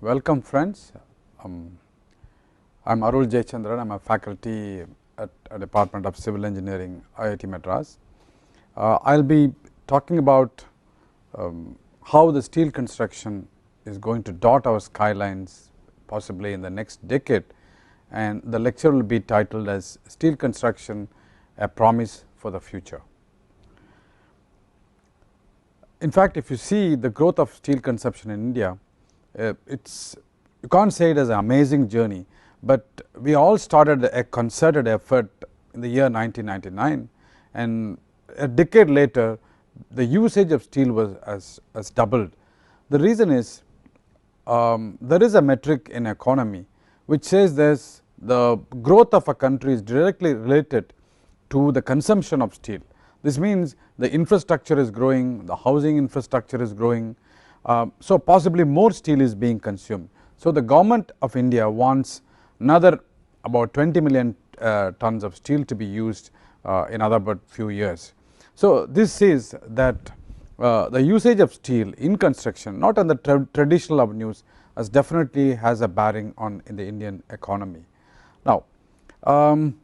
Welcome friends. I am Arul Jayachandran. I am a faculty at a Department of Civil Engineering, IIT Madras. I will be talking about how the steel construction is going to dot our skylines possibly in the next decade, and the lecture will be titled as Steel Construction, a Promise for the Future. In fact, if you see the growth of steel consumption in India, you can't say it as an amazing journey, but we all started a concerted effort in the year 1999, and a decade later the usage of steel has doubled. The reason is there is a metric in economy which says the growth of a country is directly related to the consumption of steel. This means the infrastructure is growing, the housing infrastructure is growing, so possibly more steel is being consumed. So the government of India wants another about 20 million tons of steel to be used in another but few years. So this says that the usage of steel in construction, not on the traditional avenues, as definitely has a bearing on in the Indian economy. Now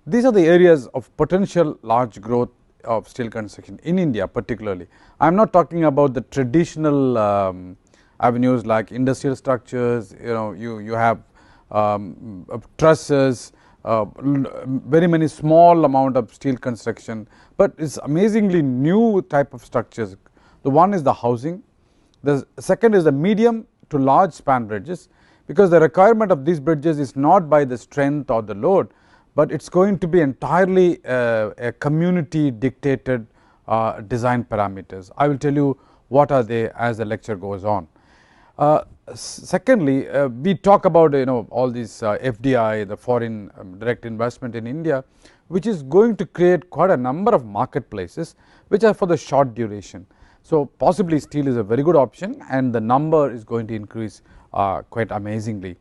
these are the areas of potential large growth of steel construction in India particularly. I am not talking about the traditional avenues like industrial structures, you have trusses, very many small amount of steel construction, but it is amazingly new type of structures. The one is the housing, the second is the medium to large span bridges, because the requirement of these bridges is not by the strength or the load, but it is going to be entirely a community dictated design parameters. I will tell you what are they as the lecture goes on. Secondly, we talk about all these FDI, the foreign direct investment in India, which is going to create quite a number of marketplaces which are for the short duration. So possibly steel is a very good option, and the number is going to increase quite amazingly.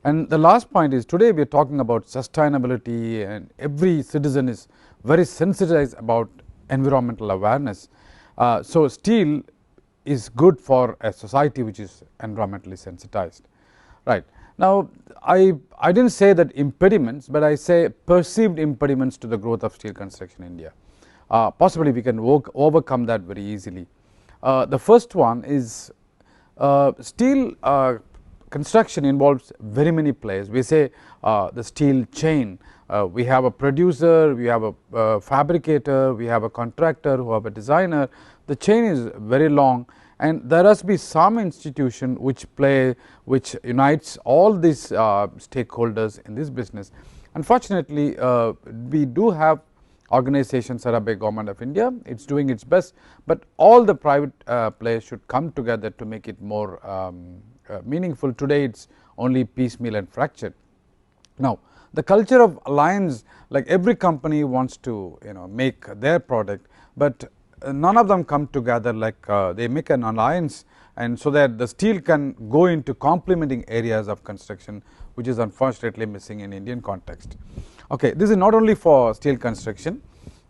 And the last point is, today we are talking about sustainability, and every citizen is very sensitized about environmental awareness. So steel is good for a society which is environmentally sensitized, right. Now I did not say that impediments, but I say perceived impediments to the growth of steel construction in India. Possibly we can overcome that very easily. The first one is steel construction involves very many players. We say the steel chain, we have a producer, we have a fabricator, we have a contractor, who have a designer. The chain is very long, and there has to be some institution which unites all these stakeholders in this business. Unfortunately, we do have organizations set up by Government of India, it is doing its best, but all the private players should come together to make it more meaningful. Today it is only piecemeal and fractured. Now the culture of alliance, like every company wants to make their product, but none of them come together, like they make an alliance, and so that the steel can go into complementing areas of construction, which is unfortunately missing in Indian context. Okay, this is not only for steel construction,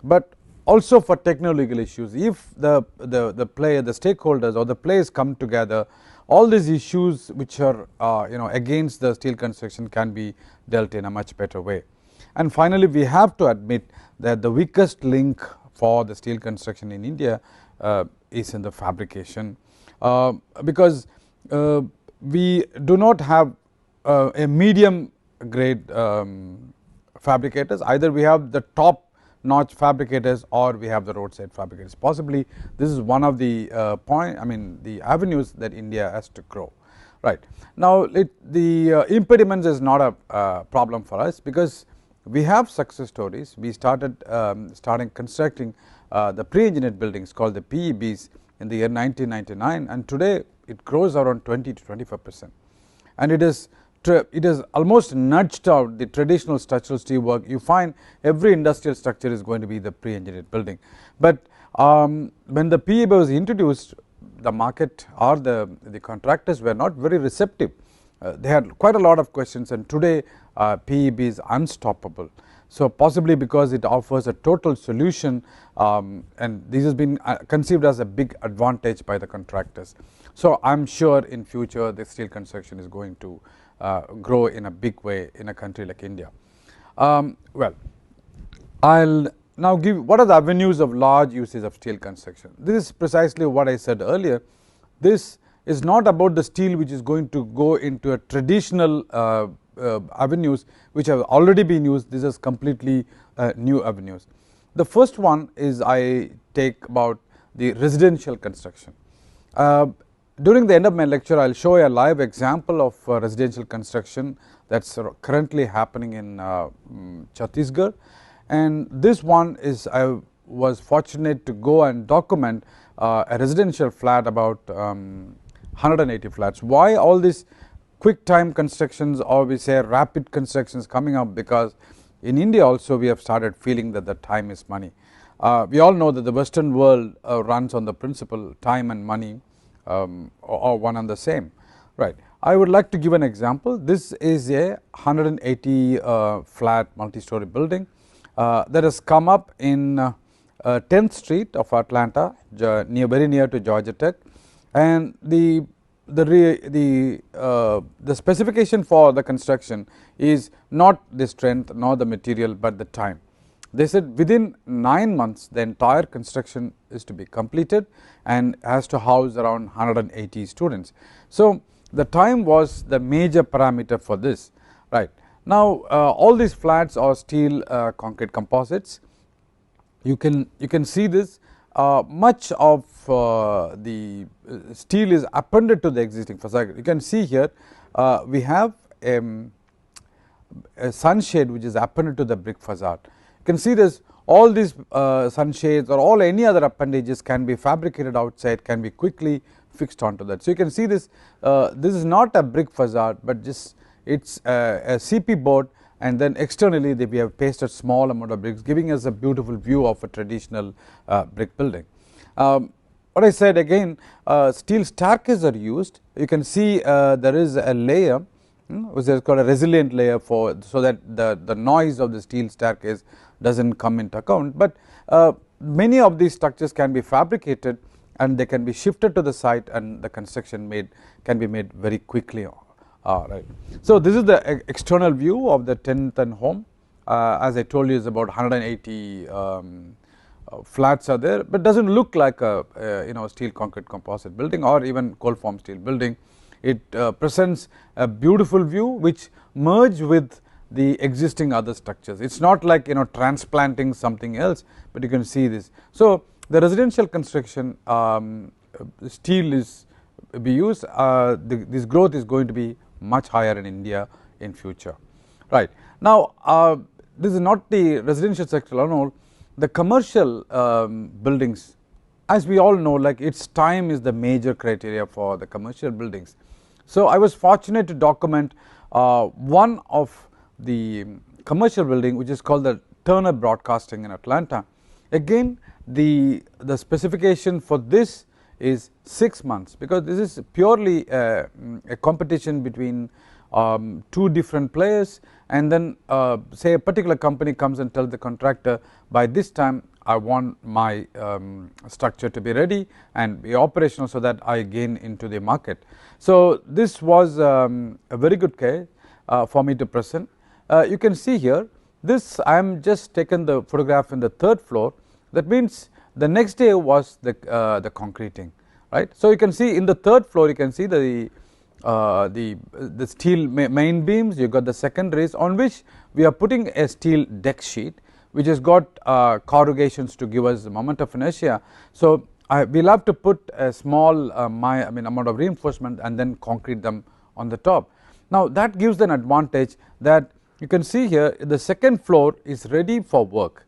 but also for techno-legal issues. If the stakeholders or the players come together, all these issues which are against the steel construction can be dealt in a much better way. And finally, we have to admit that the weakest link for the steel construction in India is in the fabrication, because we do not have a medium grade fabricators. Either we have the top notch fabricators or we have the roadside fabricators. Possibly this is one of the the avenues that India has to grow, right. Now the impediments is not a problem for us, because we have success stories. We started constructing the pre-engineered buildings called the PEBs in the year 1999, and today it grows around 20 to 25%, and it is almost nudged out the traditional structural steel work. You find every industrial structure is going to be the pre-engineered building, but when the PEB was introduced, the market or the contractors were not very receptive. They had quite a lot of questions, and today PEB is unstoppable. So, possibly because it offers a total solution, and this has been conceived as a big advantage by the contractors. So, I am sure in future the steel construction is going to grow in a big way in a country like India. Well, I will now give what are the avenues of large usage of steel construction. This is precisely what I said earlier. This is not about the steel which is going to go into a traditional avenues which have already been used. This is completely new avenues. The first one is I take about the residential construction. During the end of my lecture, I will show a live example of residential construction that is currently happening in Chhattisgarh, and this one is I was fortunate to go and document a residential flat, about 180 flats. Why all these quick time constructions, or we say rapid constructions coming up? Because in India also we have started feeling that the time is money. We all know that the Western world runs on the principle time and money are one and the same, right. I would like to give an example. This is a 180 flat multi-story building that has come up in 10th Street of Atlanta, very near to Georgia Tech, and the specification for the construction is not the strength nor the material, but the time. They said within 9 months the entire construction is to be completed and has to house around 180 students. So, the time was the major parameter for this, right. Now, all these flats are steel concrete composites. You can see this much of the steel is appended to the existing facade. You can see here we have a sunshade which is appended to the brick facade. You can see this, all these sunshades or all any other appendages can be fabricated outside, can be quickly fixed onto that. So, you can see this, this is not a brick facade, but just it is a CP board, and then externally we have pasted small amount of bricks, giving us a beautiful view of a traditional brick building. What I said again, steel staircases are used. You can see there is a layer which is called a resilient layer for, so that the noise of the steel staircase does not come into account, but many of these structures can be fabricated and they can be shifted to the site, and the construction can be made very quickly. Right. So, this is the external view of the 10th and home. As I told you, is about 180 flats are there, but does not look like a steel concrete composite building or even cold form steel building. It presents a beautiful view which merge with the existing other structures. It is not like transplanting something else, but you can see this. So, the residential construction steel is be used. This growth is going to be much higher in India in future, right. Now, this is not the residential sector alone. The commercial buildings, as we all know, like its time is the major criteria for the commercial buildings. So, I was fortunate to document one of the commercial building which is called the Turner Broadcasting in Atlanta. Again, the specification for this is 6 months, because this is purely a competition between two different players, and then say a particular company comes and tells the contractor, by this time I want my structure to be ready and be operational, so that I gain into the market. So, this was a very good case for me to present. You can see here, this I am just taken the photograph in the 3rd floor. That means the next day was the concreting, right. So, you can see in the 3rd floor, you can see the steel main beams. You got the secondaries on which we are putting a steel deck sheet, which has got corrugations to give us the moment of inertia. So, we will have to put a small amount of reinforcement and then concrete them on the top. Now, that gives an advantage that you can see here, the 2nd floor is ready for work.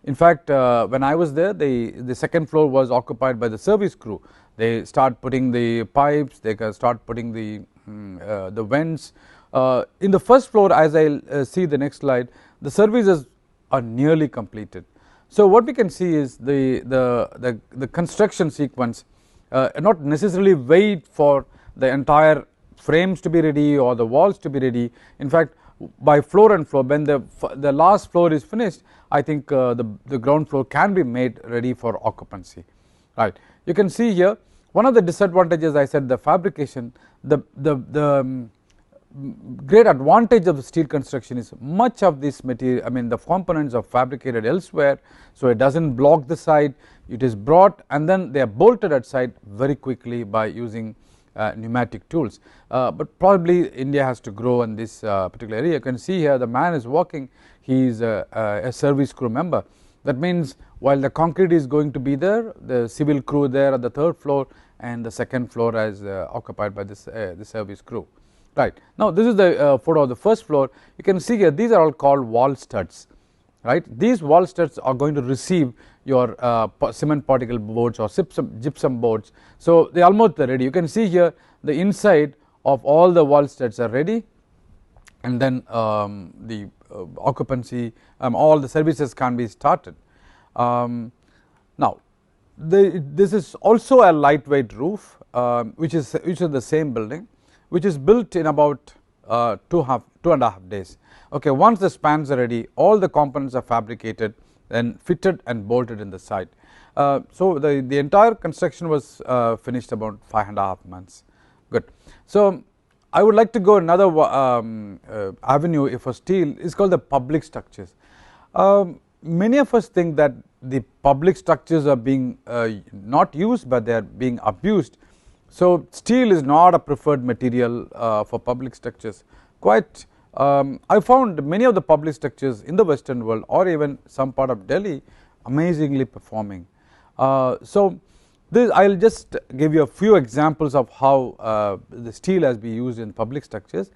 In fact, when I was there, the 2nd floor was occupied by the service crew. They start putting the pipes, they can start putting the vents. In the 1st floor, as I will see the next slide, the services are nearly completed. So, what we can see is the construction sequence not necessarily wait for the entire frames to be ready or the walls to be ready. In fact, by floor and floor. When the last floor is finished, I think the ground floor can be made ready for occupancy, right. You can see here one of the disadvantages, I said, the fabrication. The great advantage of the steel construction is much of this material, I mean the components are fabricated elsewhere, so it does not block the site, it is brought and then they are bolted at site very quickly by using pneumatic tools. But probably India has to grow in this particular area. You can see here the man is working, he is a service crew member. That means while the concrete is going to be there, the civil crew there at the third floor and the second floor is occupied by this the service crew. Right. Now, this is the photo of the first floor. You can see here these are all called wall studs, right. These wall studs are going to receive your cement particle boards or gypsum boards. So, they almost are ready. You can see here the inside of all the wall studs are ready, and then the occupancy, all the services can be started. Now, this is also a lightweight roof, which is the same building, which is built in about 2.5 days. Okay, once the spans are ready, all the components are fabricated and fitted and bolted in the site. So, the entire construction was finished about 5.5 months. Good. So, I would like to go another avenue for steel is called the public structures. Many of us think that the public structures are being not used, but they are being abused. So, steel is not a preferred material for public structures. Quite I found many of the public structures in the western world or even some part of Delhi amazingly performing. So, this I will just give you a few examples of how the steel has been used in public structures.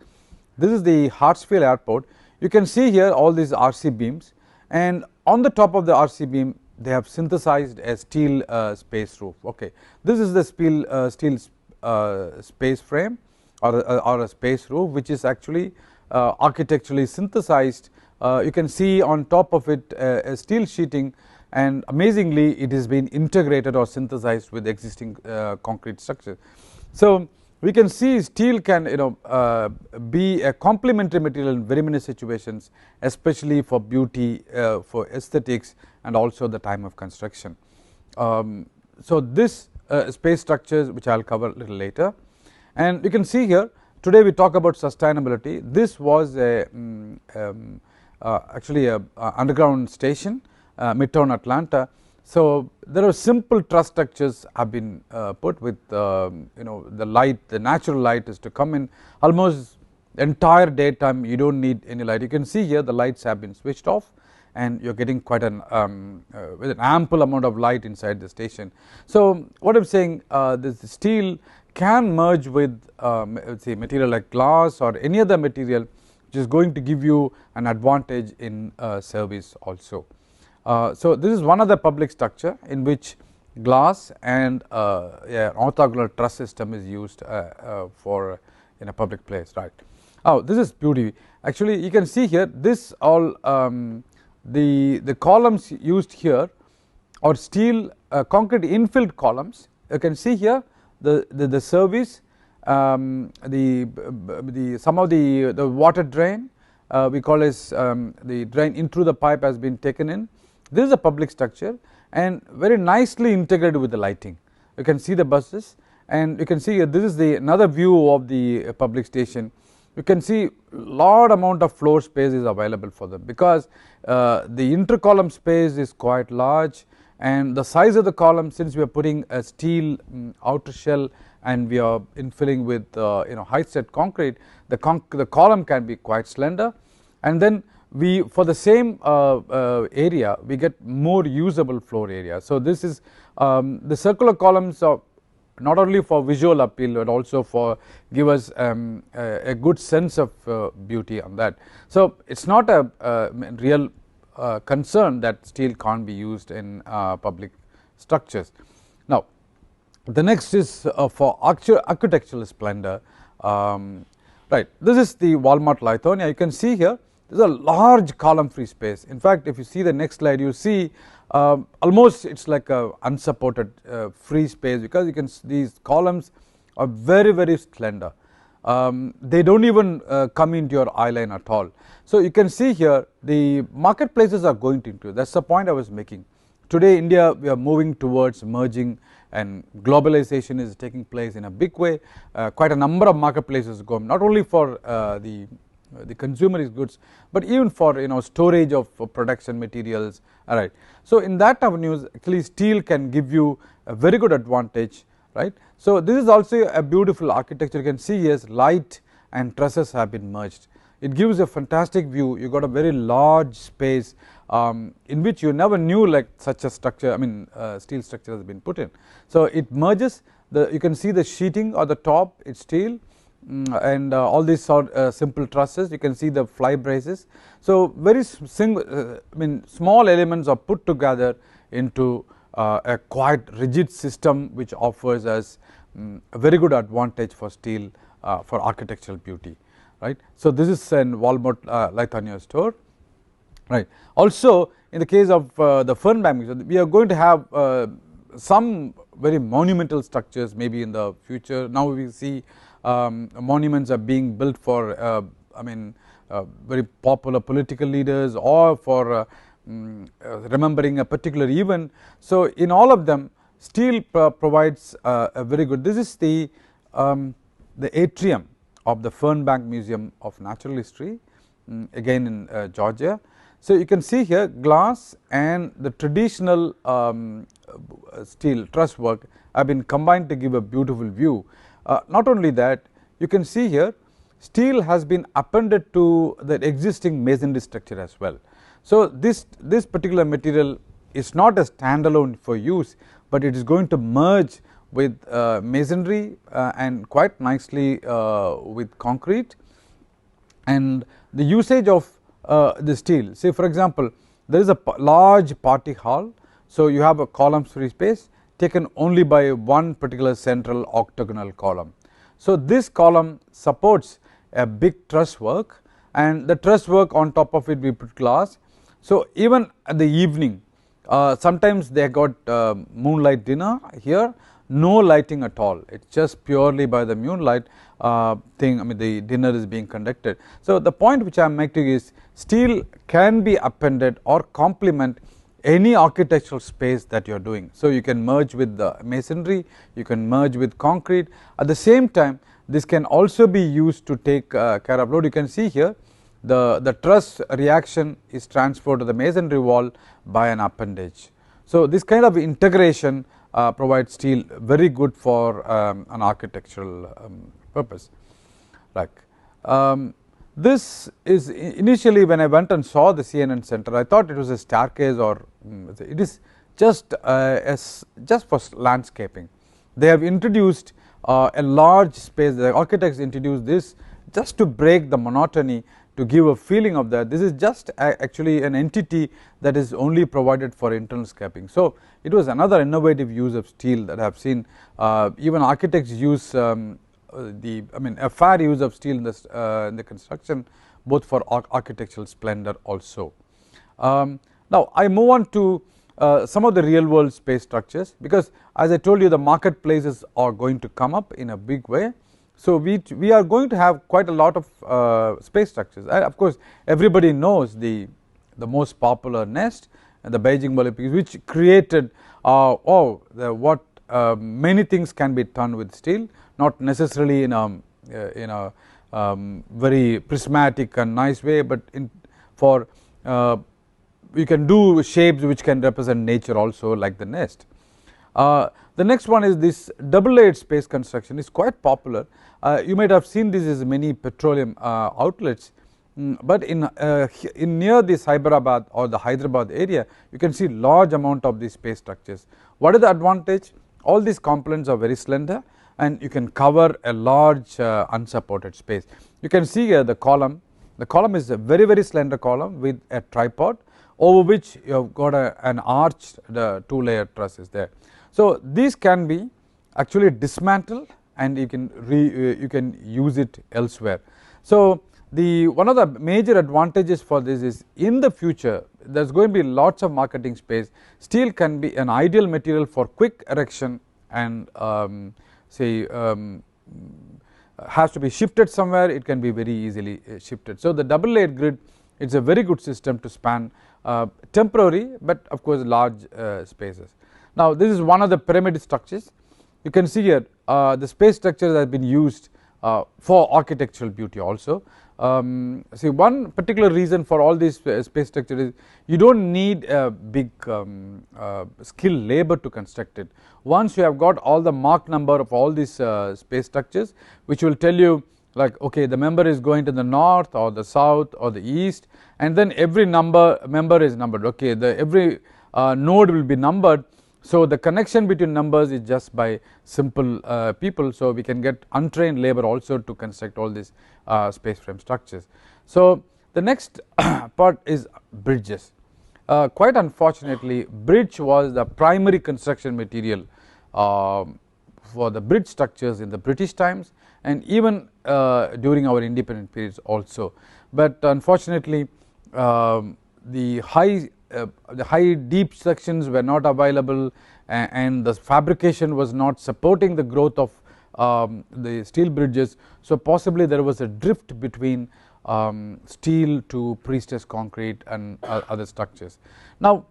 This is the Hartsfield airport. You can see here all these RC beams, and on the top of the RC beam they have synthesized a steel space roof. Okay, this is the steel space frame or a space roof, which is actually architecturally synthesized. You can see on top of it a steel sheeting, and amazingly it has been integrated or synthesized with existing concrete structure. So, we can see steel can be a complementary material in very many situations, especially for beauty, for aesthetics, and also the time of construction. So, this space structures, which I will cover a little later, and you can see here today we talk about sustainability. This was actually a underground station, Midtown Atlanta. So, there are simple truss structures have been put with the light, the natural light is to come in almost entire daytime. You do not need any light. You can see here the lights have been switched off, and you are getting quite an with an ample amount of light inside the station. So, what I am saying, this steel can merge with say material like glass or any other material, which is going to give you an advantage in service also. So, this is one other public structure in which glass and orthogonal truss system is used for in a public place, right. Oh, this is beauty. Actually, you can see here this all the columns used here are steel concrete infilled columns. You can see here the service, some of the water drain, we call as the drain into the pipe has been taken in. This is a public structure and very nicely integrated with the lighting. You can see the buses, and you can see this is the another view of the public station. You can see lot amount of floor space is available for them, because the intercolumn space is quite large, and the size of the column, since we are putting a steel outer shell and we are infilling with high set concrete, the column can be quite slender, and then we for the same area we get more usable floor area. So, this is the circular columns are not only for visual appeal, but also for give us a good sense of beauty on that. So, it is not a real concern that steel can't be used in public structures. Now, the next is for architectural splendor. Right, this is the Walmart Lithonia. You can see here there is a large column free space. In fact, if you see the next slide, you see almost it is like a unsupported free space, because you can these columns are very slender. they do not even come into your eye line at all. So, you can see here the marketplaces are going to increase, that is the point I was making. Today India, we are moving towards merging and globalization is taking place in a big way. Quite a number of marketplaces go, not only for the consumer goods, but even for storage of production materials. Alright. So, in that avenues actually steel can give you a very good advantage, right. So, this is also a beautiful architecture. You can see here light and trusses have been merged. It gives a fantastic view. You got a very large space in which you never knew like such a structure, I mean steel structure has been put in. So, it merges you can see the sheeting or the top, it is steel, and all these simple trusses, you can see the fly braces. So, very small elements are put together into a quite rigid system which offers us a very good advantage for steel for architectural beauty, right. So, this is an Walmart Lithuania store, right. Also, in the case of the Fernbank Museum, we are going to have some very monumental structures maybe in the future. Now, we see monuments are being built for very popular political leaders or for remembering a particular event. So, in all of them steel provides a very good, this is the atrium of the Fernbank Museum of Natural History, again in Georgia. So, you can see here glass and the traditional steel truss work have been combined to give a beautiful view. Not only that, you can see here steel has been appended to the existing masonry structure as well. So, this particular material is not a standalone for use, but it is going to merge with masonry and quite nicely with concrete, and the usage of the steel. Say for example, there is a large party hall. So, you have a columns free space taken only by one particular central octagonal column. So, this column supports a big truss work, and the truss work on top of it we put glass. So, even at the evening sometimes they got moonlight dinner here, no lighting at all, it is just purely by the moonlight thing, the dinner is being conducted. So, the point which I am making is steel can be appended or complement any architectural space that you are doing. So, you can merge with the masonry, you can merge with concrete. At the same time, this can also be used to take care of load. You can see here the truss reaction is transferred to the masonry wall by an appendage. So, this kind of integration provides steel very good for an architectural purpose. Like this is initially when I went and saw the CNN Center, I thought it was a staircase, or it is just for landscaping. They have introduced a large space, the architects introduced this just to break the monotony, to give a feeling of that. This is just actually an entity that is only provided for internal scaping. So, it was another innovative use of steel that I have seen. Even architects use a fair use of steel in the construction, both for architectural splendor also. Now, I move on to some of the real world space structures, because as I told you, the marketplaces are going to come up in a big way. So, we are going to have quite a lot of space structures, and of course, everybody knows the most popular nest and the Beijing Olympics, which created what many things can be done with steel, not necessarily in a very prismatic and nice way, but you can do shapes which can represent nature also, like the nest. The next one is this double layered space construction is quite popular. You might have seen this as many petroleum outlets, but in near this Hyderabad or the Hyderabad area, you can see large amount of these space structures. What is the advantage? All these components are very slender, and you can cover a large unsupported space. You can see here the column. The column is a very slender column with a tripod, over which you have got an arched two-layer truss is there. So, these can be actually dismantled, and you can use it elsewhere. So, one of the major advantages for this is, in the future there is going to be lots of marketing space. Steel can be an ideal material for quick erection and has to be shifted somewhere, it can be very easily shifted. So, the double layered grid, it is a very good system to span temporary, but of course large spaces. Now, this is one of the pyramid structures. You can see here the space structures have been used for architectural beauty also. See, one particular reason for all these space structures is you do not need a big skilled labor to construct it. Once you have got all the Mach number of all these space structures, which will tell you like, okay, the member is going to the north or the south or the east, and then every member is numbered. Okay, every node will be numbered. So, the connection between numbers is just by simple people. So, we can get untrained labor also to construct all these space frame structures. So, the next part is bridges. Quite unfortunately, bridge was the primary construction material for the bridge structures in the British times, and even during our independent periods also. But unfortunately, the high deep sections were not available, and the fabrication was not supporting the growth of the steel bridges. So, possibly there was a drift between steel to prestressed concrete and other structures. Now,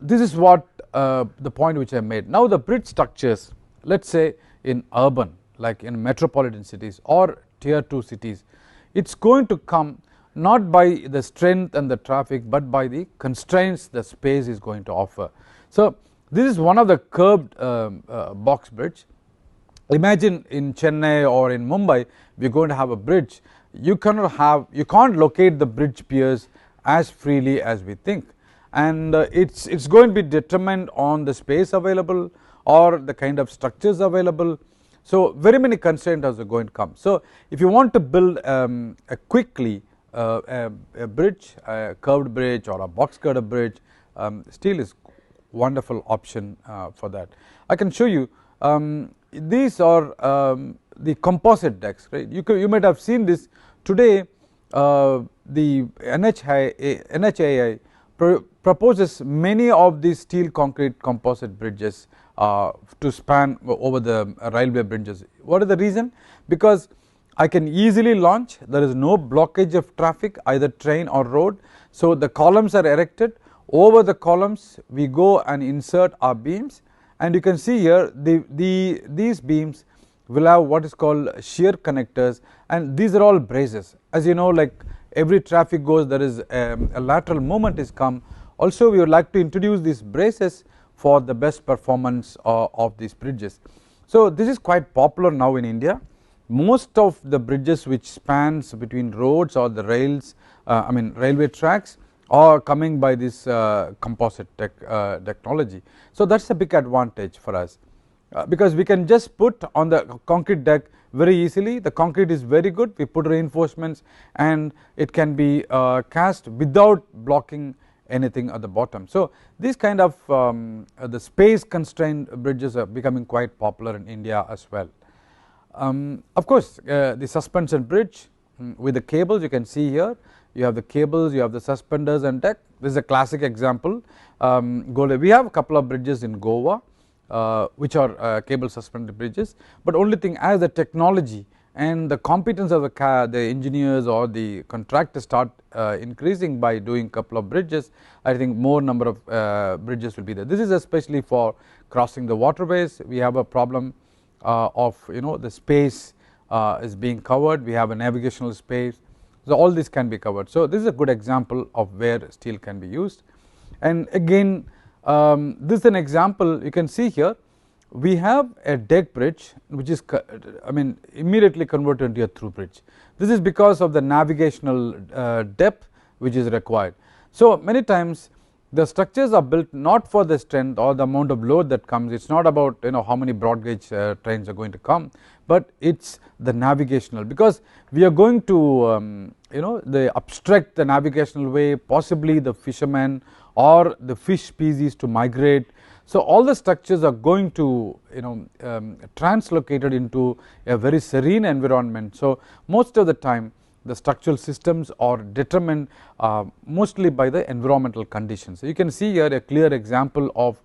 this is what the point which I made. Now, the bridge structures, let us say in urban, like in metropolitan cities or tier 2 cities, it is going to come not by the strength and the traffic, but by the constraints the space is going to offer. So, this is one of the curved box bridge. Imagine in Chennai or in Mumbai, we are going to have a bridge. You can't locate the bridge piers as freely as we think, and it's going to be determined on the space available or the kind of structures available. So, very many constraints are going to come. So, if you want to build quickly a bridge, a curved bridge or a box girder bridge, steel is wonderful option for that. I can show you, these are the composite decks, right. You might have seen this today. The NHAI proposes many of these steel concrete composite bridges to span over the railway bridges. What is the reason? Because I can easily launch, there is no blockage of traffic, either train or road. So, the columns are erected, over the columns we go and insert our beams, and you can see here these beams will have what is called shear connectors, and these are all braces. As you know, like every traffic goes, there is a lateral movement is come. Also, we would like to introduce these braces for the best performance of these bridges. So, this is quite popular now in India. Most of the bridges which spans between roads or the rails, railway tracks, are coming by this composite technology. So, that is a big advantage for us, because we can just put on the concrete deck very easily. The concrete is very good, we put reinforcements and it can be cast without blocking anything at the bottom. So, these kind of the space constrained bridges are becoming quite popular in India as well. Of course, the suspension bridge with the cables, you can see here, you have the cables, you have the suspenders and deck. This is a classic example. We have a couple of bridges in Goa which are cable suspended bridges, but only thing, as the technology and the competence of the engineers or the contractors start increasing by doing couple of bridges, I think more number of bridges will be there. This is especially for crossing the waterways. We have a problem of the space is being covered, we have a navigational space. So, all this can be covered. So, this is a good example of where steel can be used. And again, this is an example you can see here. We have a deck bridge which is immediately converted into a through bridge. This is because of the navigational depth which is required. So, many times the structures are built not for the strength or the amount of load that comes. It is not about how many broad gauge trains are going to come, but it is the navigational, because we are going to obstruct the navigational way, possibly the fishermen or the fish species to migrate. So, all the structures are going to translocated into a very serene environment. So, most of the time the structural systems are determined mostly by the environmental conditions. So, you can see here a clear example of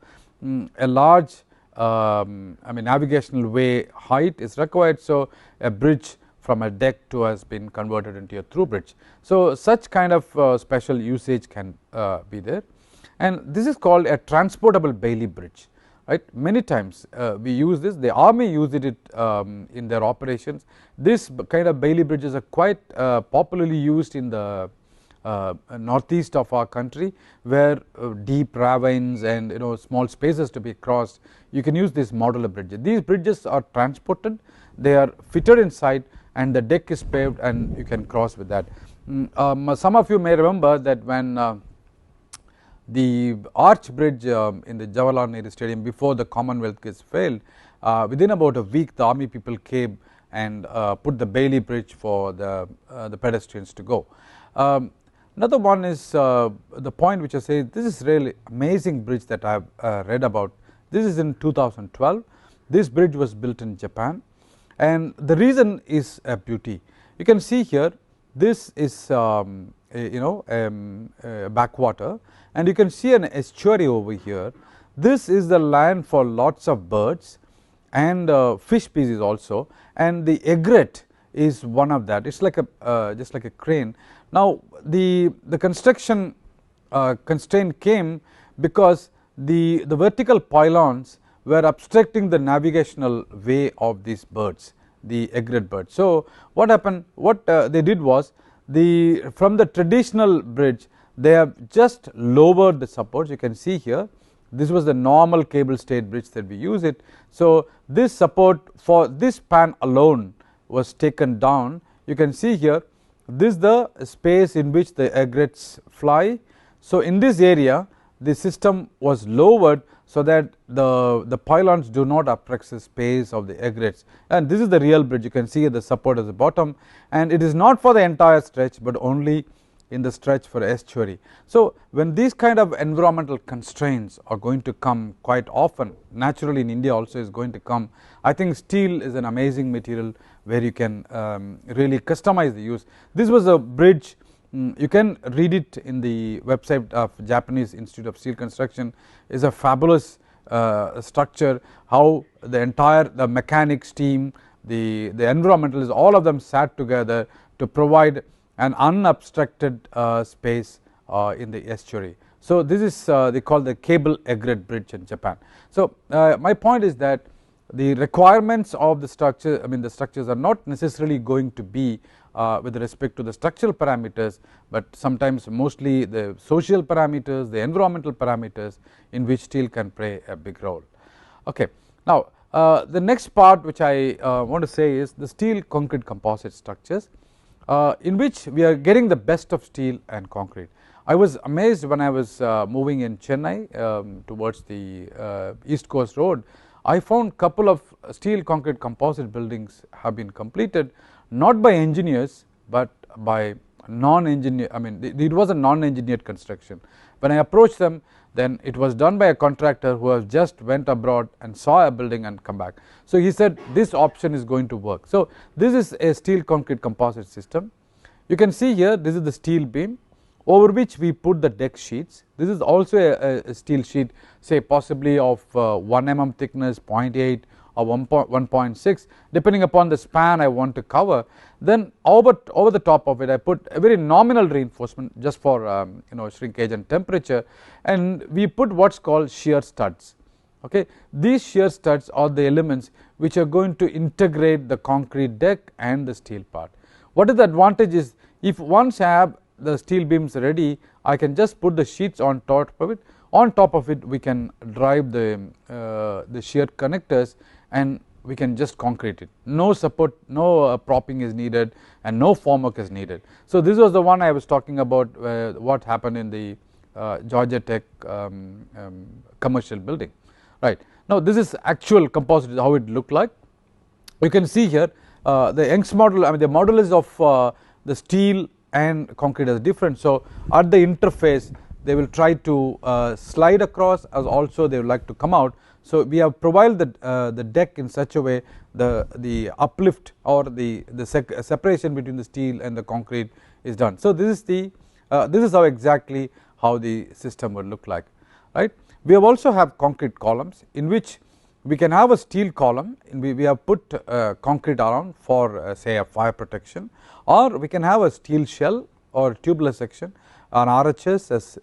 a large I mean navigational way height is required. So, a bridge from a deck to has been converted into a through bridge. So, such kind of special usage can be there, and this is called a transportable Bailey bridge, right. Many times we use this, the army used it in their operations. This kind of Bailey bridges are quite popularly used in the northeast of our country, where deep ravines and small spaces to be crossed, you can use this modular bridges. These bridges are transported, they are fitted inside, and the deck is paved and you can cross with that. Some of you may remember that when the arch bridge in the Jawaharlal Nehru Stadium before the Commonwealth Games failed, within about a week the army people came and put the Bailey bridge for the pedestrians to go. Another one is the point which I say, this is really amazing bridge that I have read about. This is in 2012. This bridge was built in Japan, and the reason is beauty. You can see here, this is backwater, and you can see an estuary over here. This is the land for lots of birds and fish species also, and the egret is one of that. It's like a just like a crane. Now, the construction constraint came because the vertical pylons were obstructing the navigational way of these birds, the egret birds. So, what happened, what they did was, from the traditional bridge they have just lowered the supports. You can see here, this was the normal cable stayed bridge that we use it. So, this support for this span alone was taken down. You can see here, this is the space in which the egrets fly. So, in this area the system was lowered so that the pylons do not obstruct the space of the egrets, and this is the real bridge. You can see the support at the bottom, and it is not for the entire stretch, but only in the stretch for estuary. So, when these kind of environmental constraints are going to come quite often, naturally in India also is going to come, I think steel is an amazing material where you can really customize the use. This was a bridge, you can read it in the website of Japanese Institute of Steel Construction. Is a fabulous structure, how the entire mechanics team, the environmentalists, all of them sat together to provide an unobstructed space in the estuary. So, this is they call the cable egret bridge in Japan. So, my point is that the requirements of the structure, I mean the structures are not necessarily going to be with respect to the structural parameters, but sometimes mostly the social parameters, the environmental parameters, in which steel can play a big role. Okay. Now, the next part which I want to say is the steel concrete composite structures, in which we are getting the best of steel and concrete. I was amazed when I was moving in Chennai towards the East Coast Road. I found couple of steel concrete composite buildings have been completed, not by engineers, but by non-engineer. I mean, it was a non-engineered construction. When I approached them, then it was done by a contractor who has just went abroad and saw a building and come back. So, he said this option is going to work. So, this is a steel concrete composite system. You can see here, this is the steel beam over which we put the deck sheets. This is also a steel sheet, say possibly of 1 mm thickness, 0.8 or 1.6, depending upon the span I want to cover. Then over the top of it, I put a very nominal reinforcement just for shrinkage and temperature, and we put what's called shear studs. Okay, these shear studs are the elements which are going to integrate the concrete deck and the steel part. What is the advantage is, if once I have the steel beams ready, I can just put the sheets on top of it. On top of it, we can drive the shear connectors, and we can just concrete it. No support, no propping is needed, and no formwork is needed. So, this was the one I was talking about, what happened in the Georgia Tech commercial building. Right. Now, this is actual composite, how it looked like. You can see here the Young's model, I mean the modulus of the steel and concrete is different. So, at the interface they will try to slide across, as also they would like to come out. So, we have provided the deck in such a way, the uplift or the separation between the steel and the concrete is done. So, this is how exactly how the system would look like, right. We have also have concrete columns, in which we can have a steel column, we have put concrete around for say a fire protection, or we can have a steel shell or tubular section, an RHS,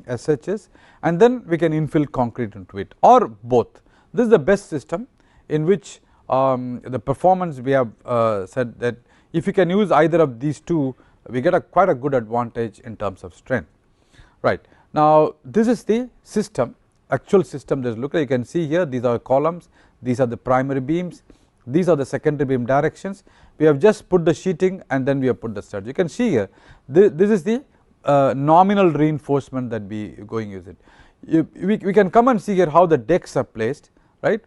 SHS, and then we can infill concrete into it, or both. This is the best system in which the performance we have said that if you can use either of these two, we get quite a good advantage in terms of strength. Right. Now, this is the system, actual system that is looked at. You can see here, these are columns, these are the primary beams, these are the secondary beam directions. We have just put the sheeting and then we have put the studs. You can see here, this is the nominal reinforcement that we going use it. We can come and see here how the decks are placed, right.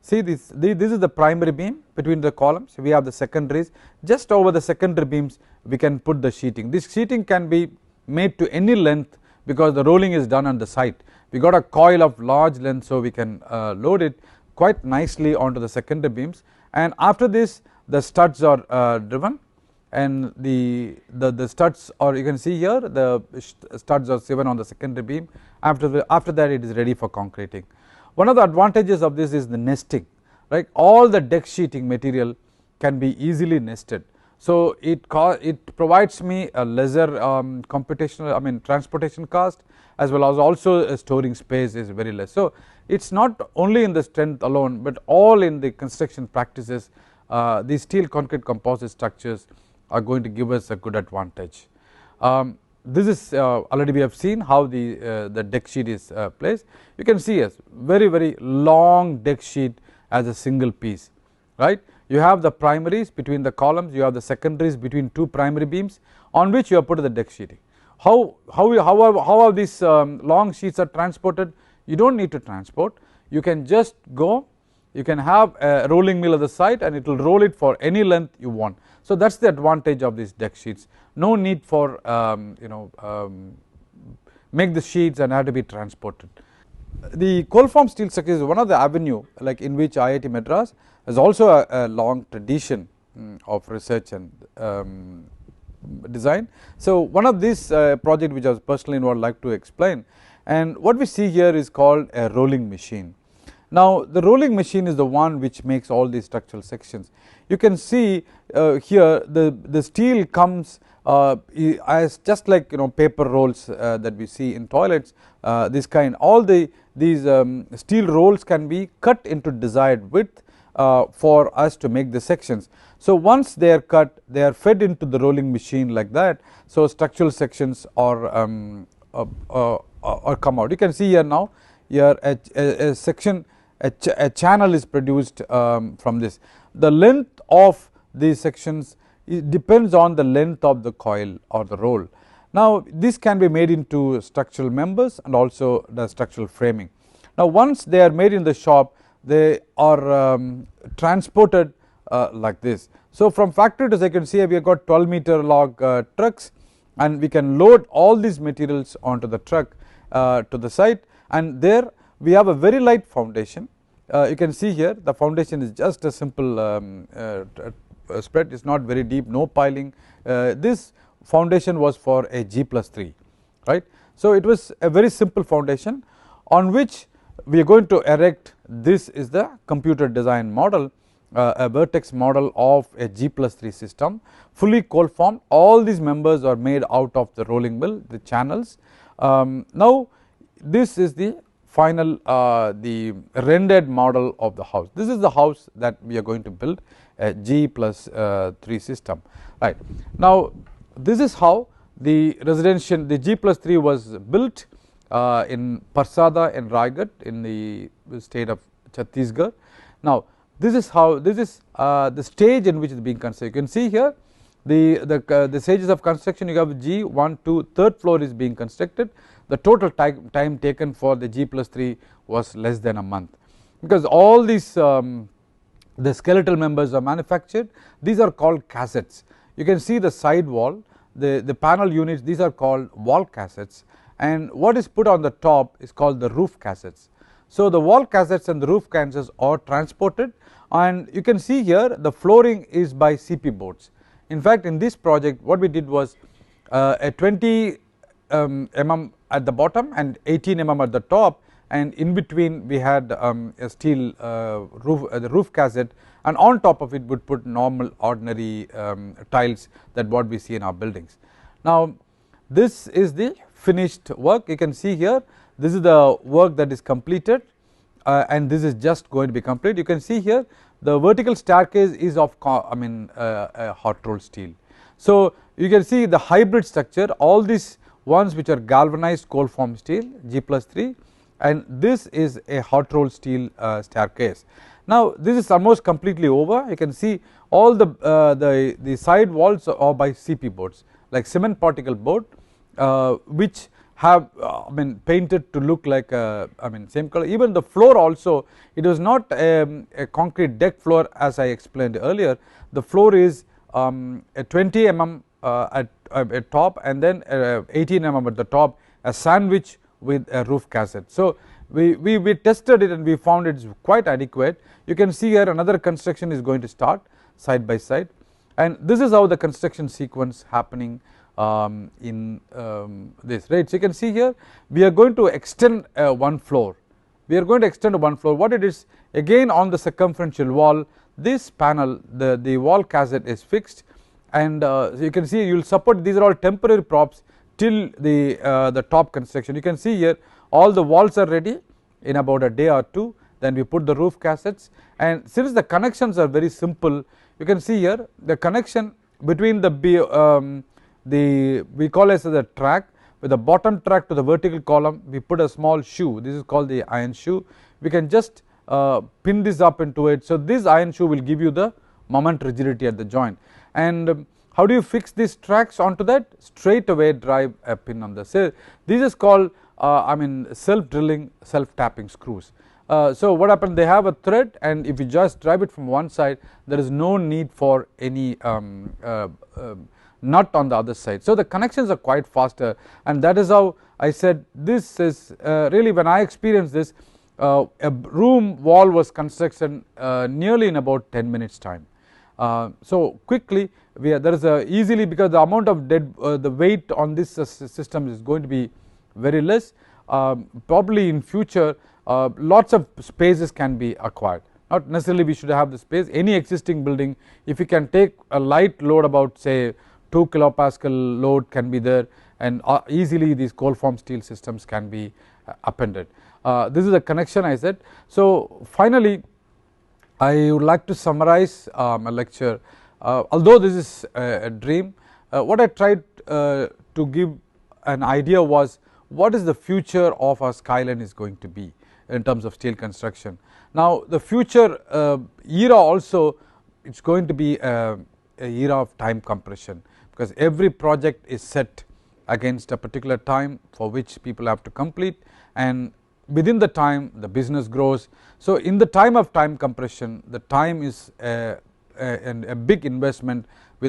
See this is the primary beam between the columns, we have the secondaries, just over the secondary beams we can put the sheeting. This sheeting can be made to any length because the rolling is done on the site. We got a coil of large length, so we can load it quite nicely onto the secondary beams, and after this the studs are driven, and the studs, or you can see here the studs are driven on the secondary beam. After that it is ready for concreting. One of the advantages of this is the nesting, right. All the deck sheeting material can be easily nested. So it provides me a lesser computational, transportation cost, as well as also storing space is very less. So it is not only in the strength alone, but all in the construction practices, these steel concrete composite structures are going to give us a good advantage. This is already we have seen how the deck sheet is placed. You can see a very long deck sheet as a single piece, right. You have the primaries between the columns, you have the secondaries between two primary beams on which you have put the deck sheeting. How are these long sheets are transported? You do not need to transport, you can just go, you can have a rolling mill at the site and it will roll it for any length you want. So that is the advantage of these deck sheets. No need for make the sheets and have to be transported. The cold form steel structure is one of the avenue like in which IIT Madras has also a long tradition of research and design. So one of these project which I was personally would like to explain, and what we see here is called a rolling machine. Now the rolling machine is the one which makes all these structural sections. You can see here the steel comes as just like paper rolls that we see in toilets, this kind, all these steel rolls can be cut into desired width for us to make the sections. So once they are cut, they are fed into the rolling machine like that, so structural sections are come out. You can see here now, here a section, a channel is produced from this. The length of these sections depends on the length of the coil or the roll. Now this can be made into structural members and also the structural framing. Now once they are made in the shop, they are transported like this. So from factory to second, see we have got 12-meter log trucks, and we can load all these materials onto the truck to the site, and there we have a very light foundation. You can see here the foundation is just a simple spread, it is not very deep, no piling. This foundation was for a G+3, right. So it was a very simple foundation on which we are going to erect. This is the computer design model, a vertex model of a G+3 system, fully cold formed. All these members are made out of the rolling mill, the channels. Now this is the final the rendered model of the house. This is the house that we are going to build, a G+3 system, right. Now this is how the residential, the G+3 was built in Parsada and Raigad in the state of Chhattisgarh. Now this is how, this is the stage in which it is being constructed. You can see here the stages of construction. You have G1, 2, third floor is being constructed. The total time taken for the G+3 was less than a month, because all these the skeletal members are manufactured. These are called cassettes. You can see the side wall, the panel units, these are called wall cassettes, and what is put on the top is called the roof cassettes. So the wall cassettes and the roof cassettes are transported, and you can see here the flooring is by CP boards. In fact, in this project what we did was a 20 mm at the bottom and 18 mm at the top, and in between we had a steel roof, the roof cassette, and on top of it would put normal ordinary tiles that what we see in our buildings. Now this is the finished work. You can see here, this is the work that is completed, and this is just going to be complete. You can see here the vertical staircase is of hot rolled steel. So you can see the hybrid structure, all these ones which are galvanized cold formed steel G+3, and this is a hot rolled steel staircase. Now this is almost completely over. You can see all the side walls are by CP boards, like cement particle board, which have painted to look like same color. Even the floor also, it was not a concrete deck floor as I explained earlier. The floor is a 20 mm at top, and then 18 mm at the top, a sandwich with a roof cassette. So we tested it and we found it's quite adequate. You can see here another construction is going to start side by side, and this is how the construction sequence happening in this, right. So you can see here we are going to extend one floor. We are going to extend one floor. What it is, again on the circumferential wall, this panel, the wall cassette is fixed, and so you can see you will support, these are all temporary props till the top construction. You can see here all the walls are ready in about a day or two. Then we put the roof cassettes, and since the connections are very simple, you can see here the connection between we call as the track, with the bottom track to the vertical column we put a small shoe. This is called the iron shoe. We can just pin this up into it. So this iron shoe will give you the moment rigidity at the joint. And how do you fix these tracks onto that? Straight away drive a pin on the. So this is called self drilling, self tapping screws. So what happens, they have a thread, and if you just drive it from one side, there is no need for any nut on the other side. So the connections are quite faster, and that is how I said this is really, when I experienced this, a room wall was constructed nearly in about 10 minutes time. So quickly there is easily, because the amount of the weight on this system is going to be very less. Probably in future lots of spaces can be acquired. Not necessarily we should have the space. Any existing building, if you can take a light load about say 2 kilopascal load can be there, and easily these cold formed steel systems can be appended. This is a connection I said. So finally I would like to summarize my lecture. Although this is a dream, what I tried to give an idea was what is the future of our skyline is going to be in terms of steel construction. Now the future era also, it's going to be a era of time compression, because every project is set against a particular time for which people have to complete, and within the time the business grows. So in the time of time compression, the time is a big investment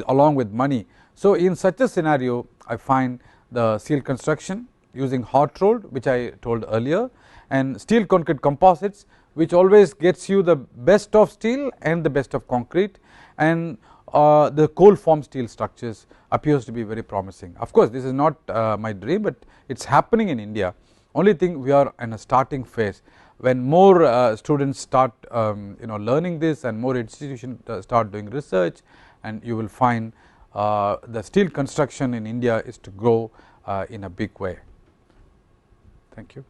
along with money. So in such a scenario, I find the steel construction using hot rolled, which I told earlier, and steel concrete composites, which always gets you the best of steel and the best of concrete, and the cold formed steel structures appears to be very promising. Of course this is not my dream, but it is happening in India. Only thing, we are in a starting phase. When more students start learning this, and more institutions start doing research, and you will find the steel construction in India is to grow in a big way. Thank you.